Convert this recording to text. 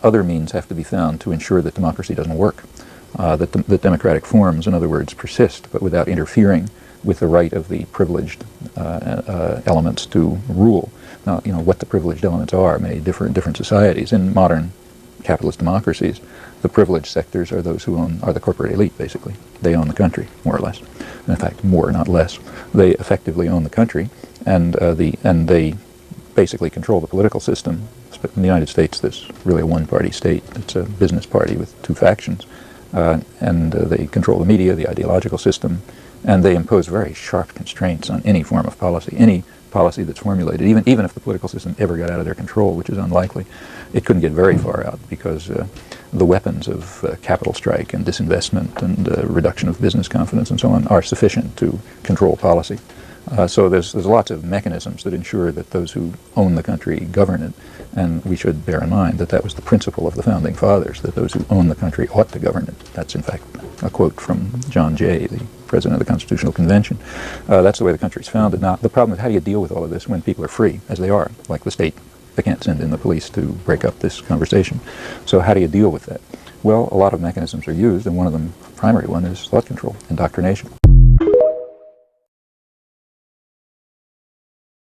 other means have to be found to ensure that democracy doesn't work, that democratic forms, in other words, persist, but without interfering with the right of the privileged elements to rule. Now, what the privileged elements are may differ in different societies. In modern capitalist democracies, the privileged sectors are those who are the corporate elite, basically. They own the country, more or less. And in fact, more, not less. They effectively own the country, and they basically control the political system. In the United States, there's really a one-party state. It's a business party with two factions. And they control the media, the ideological system, and they impose very sharp constraints on any form of policy, any policy that's formulated. Even if the political system ever got out of their control, which is unlikely, it couldn't get very far out, because the weapons of capital strike and disinvestment and reduction of business confidence and so on are sufficient to control policy. So there's lots of mechanisms that ensure that those who own the country govern it, and we should bear in mind that that was the principle of the Founding Fathers, that those who own the country ought to govern it. That's in fact a quote from John Jay, the President of the Constitutional Convention. That's the way the country's founded. Now, the problem is, how do you deal with all of this when people are free, as they are, like the state? They can't send in the police to break up this conversation. So how do you deal with that? Well, a lot of mechanisms are used, and one of them, primary one, is thought control, indoctrination.